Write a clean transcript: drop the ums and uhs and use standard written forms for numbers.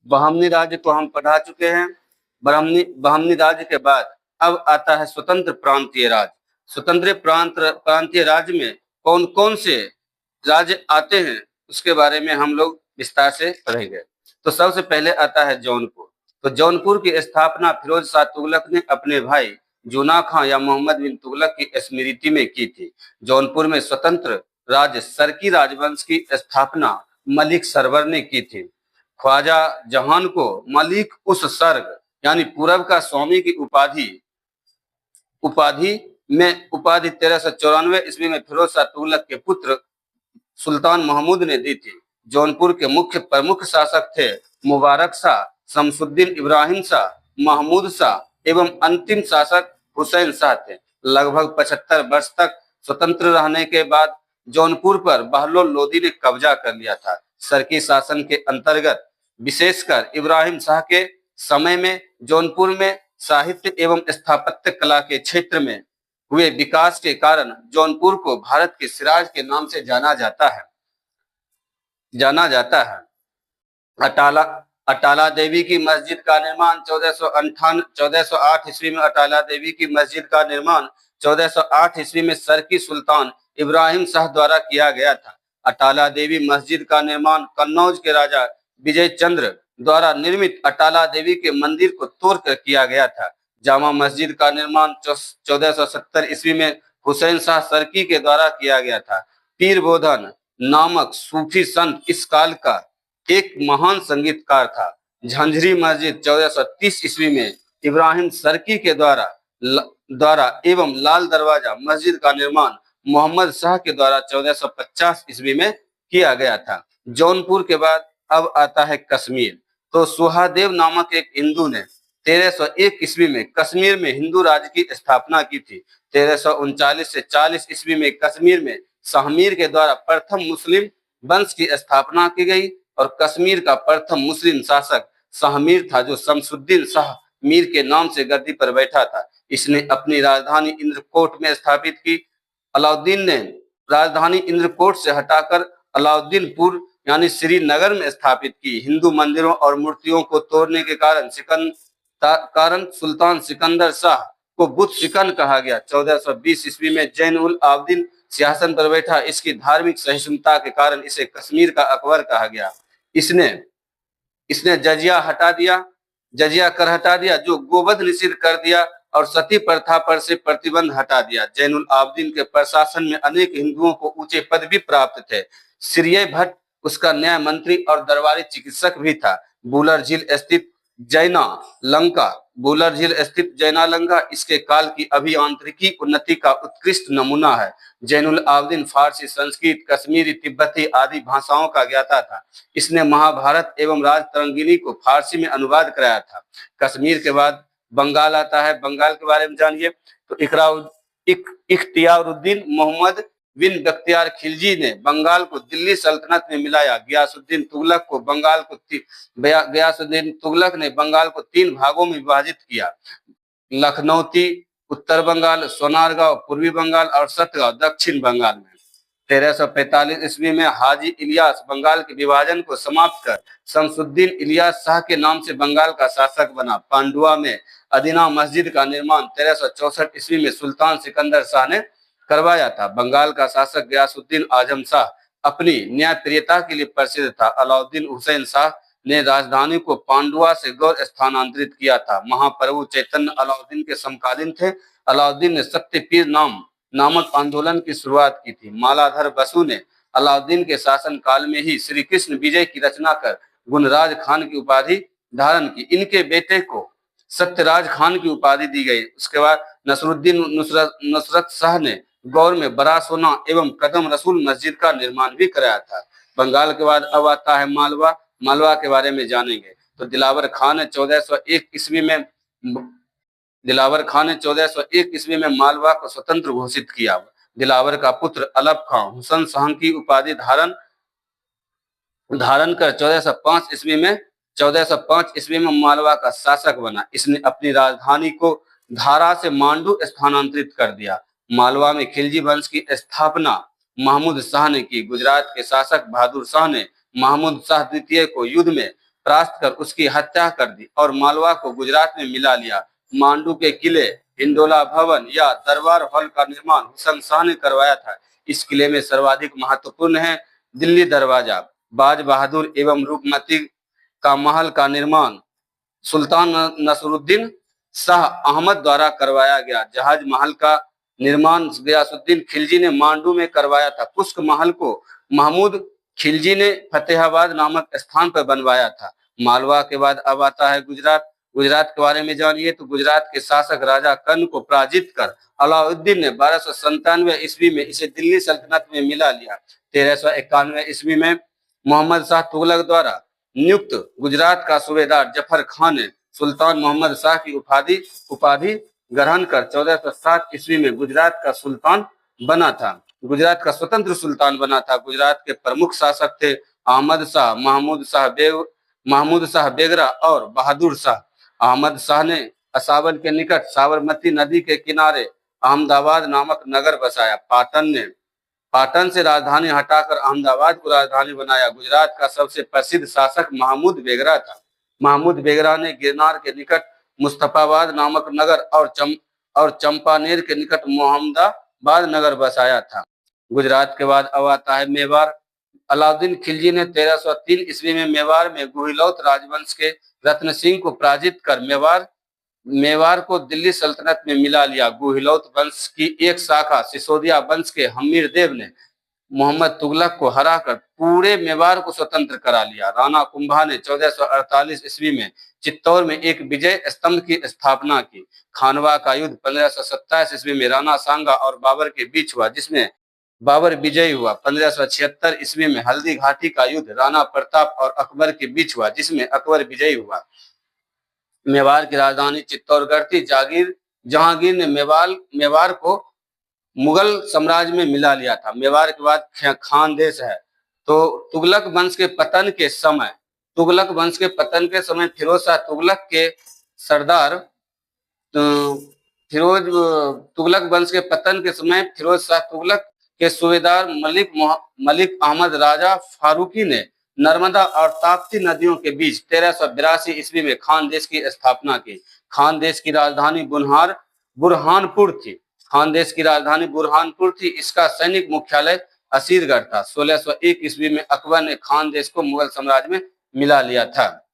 बहमनी राज्य को हम पढ़ा चुके हैं। बहमनी बहमनी राज्य के बाद अब आता है स्वतंत्र प्रांतीय राज्य। स्वतंत्र प्रांतीय राज्य में कौन कौन से राज्य आते हैं उसके बारे में हम लोग विस्तार से पढ़ेंगे। तो सबसे पहले आता है जौनपुर। तो जौनपुर की स्थापना फिरोज शाह तुगलक ने अपने भाई जूना खां या मोहम्मद बिन तुगलक की स्मृति में की थी। जौनपुर में स्वतंत्र राज्य सरकी राजवंश की स्थापना मलिक सरवर ने की थी। ख्वाजा जहान को मलिक उस सर्ग यानी पूरब का स्वामी की उपाधि उपाधि उपाधि 1394 ईस्वी में फिरोज शाह तुगलक के पुत्र सुल्तान महमूद ने दी थी। जौनपुर के मुख्य प्रमुख शासक थे मुबारक शाह, शमसुद्दीन इब्राहिम शाह, महमूद शाह एवं अंतिम शासक हुसैन शाह थे। लगभग 75 वर्ष तक स्वतंत्र रहने के बाद जौनपुर पर बहलोल लोदी ने कब्जा कर लिया था। सरकी शासन के अंतर्गत विशेषकर इब्राहिम शाह के समय में जौनपुर में साहित्य एवं स्थापत्य कला के क्षेत्र में हुए विकास के कारण जौनपुर को भारत के सिराज के नाम से जाना जाता है। अटाला अटाला देवी की मस्जिद का निर्माण 1408 ईस्वी में अटाला देवी की मस्जिद का निर्माण 1408 ईस्वी में सरकी सुल्तान इब्राहिम शाह द्वारा किया गया था। अटाला देवी मस्जिद का निर्माण कन्नौज के राजा विजय चंद्र द्वारा निर्मित अटाला देवी के मंदिर को तोड़कर किया गया था। जामा मस्जिद का निर्माण 1470 ईस्वी में हुसैन शाह सरकी के द्वारा किया गया था। पीर बोधन नामक सूफी संत इस काल का एक महान संगीतकार था। झंझरी मस्जिद 1430 ईस्वी में इब्राहिम सरकी के द्वारा एवं लाल दरवाजा मस्जिद का निर्माण मोहम्मद शाह के द्वारा 1450 ईस्वी में किया गया था। जौनपुर के बाद अब आता है कश्मीर। तो सुहादेव नामक एक हिंदू ने 1301 ईस्वी में कश्मीर में हिंदू राज्य की स्थापना की थी। 1339 से 40 ईस्वी में कश्मीर में शाहमीर के द्वारा प्रथम मुस्लिम वंश की स्थापना की गई और कश्मीर का प्रथम मुस्लिम शासक शाहमीर था, जो शमसुद्दीन शाह मीर के नाम से गद्दी पर बैठा था। इसने अपनी राजधानी इंद्रकोट में स्थापित की। अलाउद्दीन ने राजधानी इंद्रकोट से हटाकर अलाउद्दीनपुर यानी श्रीनगर में स्थापित की। हिंदू मंदिरों और मूर्तियों को तोड़ने के कारण सुल्तान सिकंदर शाह को बुत शिकन कहा गया। 1420 ईस्वी में जैन उल आबदीन सिंहासन पर बैठा। इसकी धार्मिक सहिष्णुता के कारण इसे कश्मीर का अकबर कहा गया। इसने जजिया कर हटा दिया, जो गोवध निषिद्ध कर दिया और सती प्रथा पर से प्रतिबंध हटा दिया। जैनुल आबदीन के प्रशासन में अनेक हिंदुओं को ऊंचे पद भी प्राप्त थे। श्रीय भट्ट उसका न्याय मंत्री और दरबारी चिकित्सक भी था। बुलर झील स्थित जैना लंका इसके काल की अभियांत्रिकी उन्नति का उत्कृष्ट नमूना है। जैनुल आबदीन फारसी, संस्कृत, कश्मीरी, तिब्बती आदि भाषाओं का ज्ञाता था। इसने महाभारत एवं राजतरंगिणी को फारसी में अनुवाद कराया था। कश्मीर के बाद बंगाल आता है। बंगाल के बारे में जानिए। तो इख्तियारुद्दीन मोहम्मद बिन बख्तियार खिलजी ने बंगाल को दिल्ली सल्तनत में मिलाया। गयासुद्दीन तुगलक ने बंगाल को 3 भागों में विभाजित किया। लखनौती उत्तर बंगाल, सोनारगांव पूर्वी बंगाल और सतगांव दक्षिण बंगाल में। 1345 ईस्वी में हाजी इलियास बंगाल के विभाजन को समाप्त कर शमसुद्दीन इलियास शाह के नाम से बंगाल का शासक बना। पांडुआ में अदीना मस्जिद का निर्माण 1364 ईस्वी में सुल्तान सिकंदर शाह ने करवाया था। बंगाल का शासक गयासुद्दीन आजम शाह अपनी न्यायप्रियता के लिए प्रसिद्ध था। अलाउद्दीन हुसैन शाह ने राजधानी को पांडुआ से गौर स्थानांतरित किया था। महाप्रभु चैतन्य अलाउद्दीन के समकालीन थे। अलाउद्दीन ने सत्यपीर नामक आंदोलन की शुरुआत की थी। मालाधर बसु ने अलाउद्दीन के शासन काल में ही श्री कृष्ण विजय की रचना कर गुणराज खान की उपाधि धारण की। इनके बेटे को सत्यराज खान की उपाधि दी गई। उसके बाद नसरुद्दीन नुसरत शाह ने गौर में बड़ा सोना एवं कदम रसूल मस्जिद का निर्माण भी कराया था। बंगाल के बाद अब आता है मालवा के बारे में जानेंगे। तो दिलावर खान ने 1401 ईस्वी में मालवा को स्वतंत्र घोषित किया। दिलावर का पुत्र अलप खां हुसैन शाह की उपाधि धारण कर 1405 ईस्वी में मालवा का शासक बना। इसने अपनी राजधानी को धारा से मांडू स्थानांतरित कर दिया। मालवा में खिलजी वंश की स्थापना महमूद शाह ने की। गुजरात के शासक बहादुर शाह ने महमूद शाह द्वितीय को युद्ध में परास्त कर उसकी हत्या कर दी और मालवा को गुजरात में मिला लिया। मांडू के किले, हिंडोला भवन या दरबार हॉल का निर्माण हुसैन शाह ने करवाया था। इस किले में सर्वाधिक महत्वपूर्ण है दिल्ली दरवाजा। बाज बहादुर एवं रूपमती का महल का निर्माण सुल्तान नसरुद्दीन शाह अहमद द्वारा करवाया गया। जहाज महल का निर्माण गयासुद्दीन खिलजी ने मांडू में करवाया था। पुष्क महल को महमूद खिलजी ने फतेहाबाद नामक स्थान पर बनवाया था। मालवा के बाद अब आता है गुजरात। गुजरात के बारे में जानिए तो गुजरात के शासक राजा कर्ण को पराजित कर अलाउद्दीन ने 1297 ईस्वी में इसे दिल्ली सल्तनत में मिला लिया। 1391 ईस्वी में मोहम्मद शाह तुगलक द्वारा नियुक्त गुजरात का सूबेदार जफर खान ने सुल्तान मोहम्मद शाह की उपाधि ग्रहण कर 1407 ईस्वी में गुजरात का सुल्तान बना था। गुजरात का स्वतंत्र सुल्तान बना था। गुजरात के प्रमुख शासक थे अहमद शाह, महमूद शाह बेगरा और बहादुर शाह। अहमद शाह ने असावन के निकट साबरमती नदी के किनारे अहमदाबाद नामक नगर बसाया। पाटन से राजधानी हटाकर अहमदाबाद को राजधानी बनाया। गुजरात का सबसे प्रसिद्ध शासक महमूद बेगरा था। महमूद बेगरा ने गिरनार के निकट मुस्तफाबाद नामक नगर और चंपानेर के निकट मोहम्मदाबाद नगर बसाया था। गुजरात के बाद अब आता है मेवाड़। अलाउद्दीन खिलजी ने 1303 ईस्वी में मेवाड़ में गुहिलौत राजवंश के रत्न सिंह को पराजित कर मेवाड़ को दिल्ली सल्तनत में मिला लिया। गुहिलौत वंश की एक शाखा सिसोदिया वंश के हमीर देव ने मोहम्मद तुगलक को हराकर पूरे मेवाड़ को स्वतंत्र करा लिया। राणा कुंभा ने 1448 ईस्वी में चित्तौड़ में एक विजय स्तंभ की स्थापना की। खानवा का युद्ध 1527 ईस्वी में राणा सांगा और बाबर के बीच हुआ, जिसमें बाबर विजयी हुआ। 1576 ईस्वी में हल्दी घाटी का युद्ध राणा प्रताप और अकबर के बीच हुआ, जिसमें अकबर विजयी हुआ। मेवाड़ की राजधानी चित्तौड़गढ़ थी। जहांगीर ने मेवाड़ को मुगल साम्राज्य में मिला लिया था। मेवाड़ के बाद खानदेश है। तो तुगलक वंश के पतन के समय फिरोज शाह तुगलक के सरदार तुगलक वंश के पतन के समय फिरोज शाह तुगलक के सूबेदार मलिक अहमद राजा फारूकी ने नर्मदा और ताप्ती नदियों के बीच 1382 ईस्वी में खानदेश की स्थापना की। खानदेश की राजधानी बुरहानपुर थी। इसका सैनिक मुख्यालय असीरगढ़ था। 1601 ईस्वी में अकबर ने खानदेश को मुगल साम्राज्य में मिला लिया था।